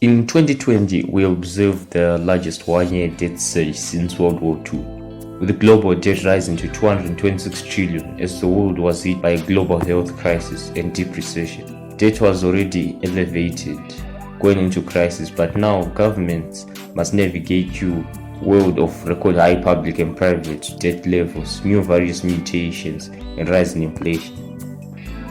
In 2020, we observed the largest one-year debt surge since World War II, with the global debt rising to 226 trillion as the world was hit by a global health crisis and deep recession. Debt was already elevated going into crisis, but now governments must navigate through a world of record high public and private debt levels, new various mutations, and rising inflation.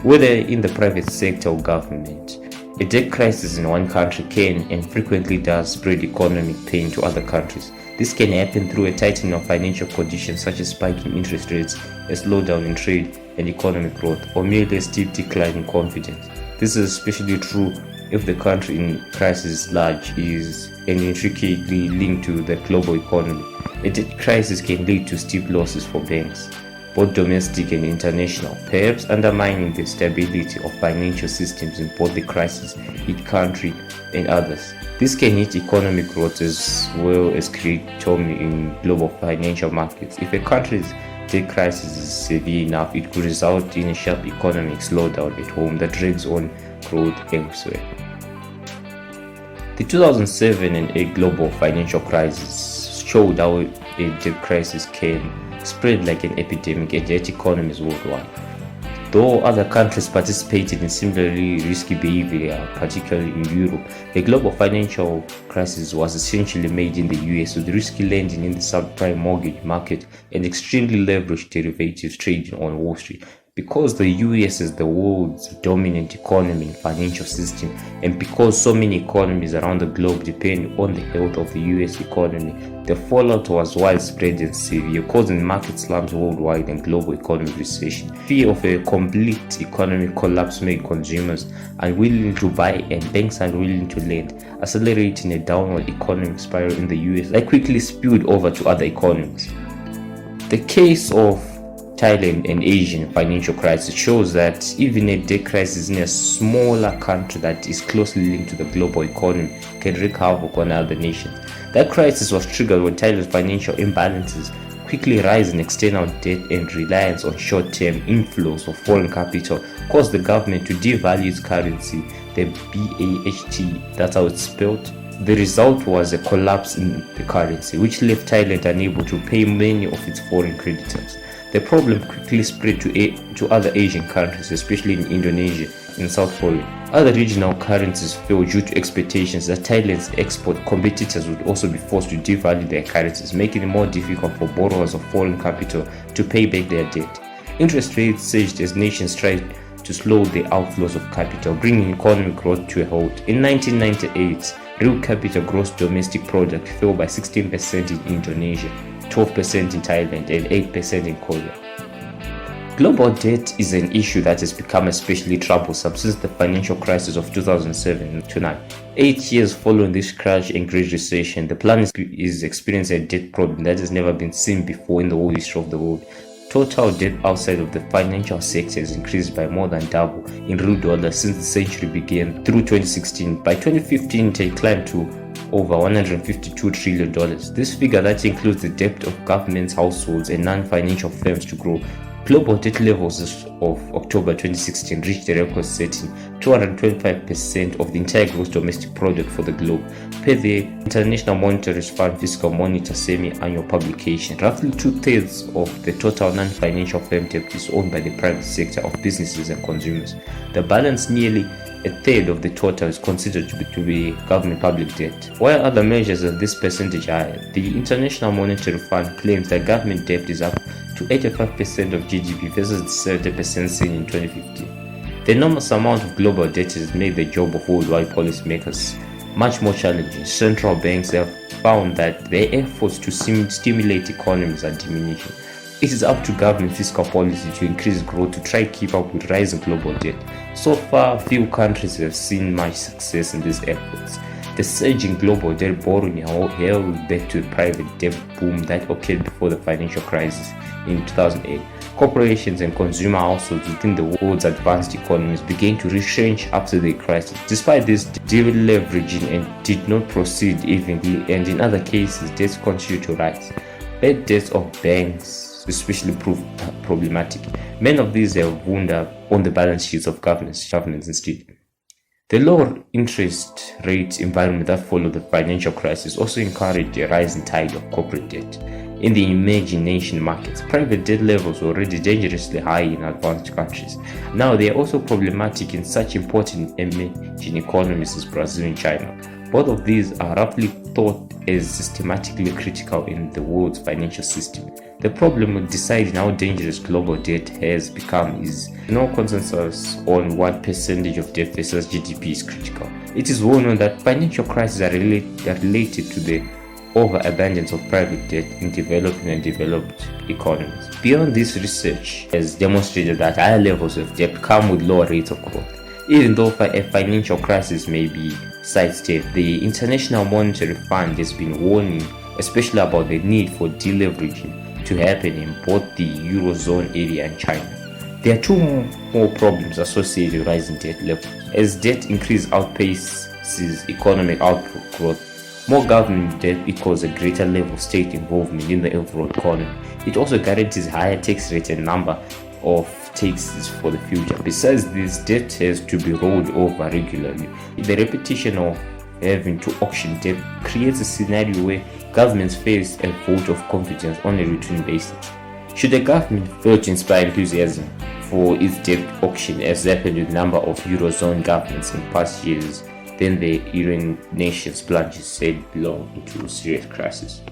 Whether in the private sector or government, a debt crisis in one country can and frequently does spread economic pain to other countries. This can happen through a tightening of financial conditions such as spiking interest rates, a slowdown in trade and economic growth, or merely a steep decline in confidence. This is especially true if the country in crisis is large and intricately linked to the global economy. A debt crisis can lead to steep losses for banks, both domestic and international, perhaps undermining the stability of financial systems in both the crisis-hit country and others. This can hit economic growth as well as create turmoil in global financial markets. If a country's debt crisis is severe enough, it could result in a sharp economic slowdown at home that drags on growth elsewhere. The 2007 and 2008 global financial crisis showed how a debt crisis can spread like an epidemic and hit economies worldwide. Though other countries participated in similarly risky behavior, particularly in Europe, the global financial crisis was essentially made in the US, with risky lending in the subprime mortgage market and extremely leveraged derivatives trading on Wall Street. Because the US is the world's dominant economy and financial system, and because so many economies around the globe depend on the health of the US economy, the fallout was widespread and severe, causing market slumps worldwide and global economic recession. Fear of a complete economic collapse made consumers unwilling to buy and banks unwilling to lend, accelerating a downward economic spiral in the US that quickly spilled over to other economies. The case of Thailand and Asian financial crisis shows that even a debt crisis in a smaller country that is closely linked to the global economy can wreak havoc on other nations. That crisis was triggered when Thailand's financial imbalances, quickly rising external debt and reliance on short-term inflows of foreign capital caused the government to devalue its currency, the BAHT, that's how it's spelled. The result was a collapse in the currency, which left Thailand unable to pay many of its foreign creditors. The problem quickly spread to other Asian countries, especially in Indonesia and South Korea. Other regional currencies fell due to expectations that Thailand's export competitors would also be forced to devalue their currencies, making it more difficult for borrowers of foreign capital to pay back their debt. Interest rates surged as nations tried to slow the outflows of capital, bringing economic growth to a halt. In 1998, real capital gross domestic product fell by 16% in Indonesia, 12% in Thailand, and 8% in Korea. Global debt is an issue that has become especially troublesome since the financial crisis of 2007 to 9. 8 years following this crash and Great Recession, the planet is experiencing a debt problem that has never been seen before in the whole history of the world. Total debt outside of the financial sector has increased by more than double in real dollars since the century began through 2016. By 2015, it had climbed to over $152 trillion. This figure that includes the debt of governments, households, and non-financial firms to grow. Global debt levels as of October 2016 reached a record-setting 225% of the entire gross domestic product for the globe. Per the International Monetary Fund Fiscal Monitor semi-annual publication, roughly 2/3 of the total non-financial firm debt is owned by the private sector of businesses and consumers. The balance, nearly a third of the total, is considered to be government public debt. While other measures of this percentage are higher, the International Monetary Fund claims that government debt is up to 85% of GDP versus the 70% seen in 2015. The enormous amount of global debt has made the job of worldwide policymakers much more challenging. Central banks have found that their efforts to stimulate economies are diminishing. It is up to government fiscal policy to increase growth to try to keep up with rising global debt. So far, few countries have seen much success in these efforts. The surge in global debt borrowing held back to the private debt boom that occurred before the financial crisis in 2008. Corporations and consumer households within the world's advanced economies began to retrench after the crisis. Despite this, deleveraging did not proceed evenly, and in other cases, debts continued to rise. Bad debts of banks especially proved problematic. Many of these have wound up on the balance sheets of governments instead. The lower interest rate environment that followed the financial crisis also encouraged a rising tide of corporate debt. In the emerging nation markets, private debt levels were already dangerously high in advanced countries. Now they are also problematic in such important emerging economies as Brazil and China. Both of these are roughly thought as systematically critical in the world's financial system. The problem with deciding how dangerous global debt has become is no consensus on what percentage of debt versus GDP is critical. It is well known that financial crises are related to the overabundance of private debt in developing and developed economies. Beyond this, research has demonstrated that higher levels of debt come with lower rates of growth. Even though a financial crisis may be sidestepped, the International Monetary Fund has been warning, especially about the need for deleveraging to happen in both the Eurozone area and China. There are two more problems associated with rising debt levels. As debt increase outpaces economic output growth, more government debt equals a greater level of state involvement in the overall economy. It also guarantees higher tax rates and number of taxes for the future. Besides this, debt has to be rolled over regularly. The repetition of having to auction debt creates a scenario where governments face a vote of confidence on a routine basis. Should the government fail to inspire enthusiasm for its debt auction, as happened with a number of Eurozone governments in past years, then the Iranian nation's plunges said belong into a serious crisis.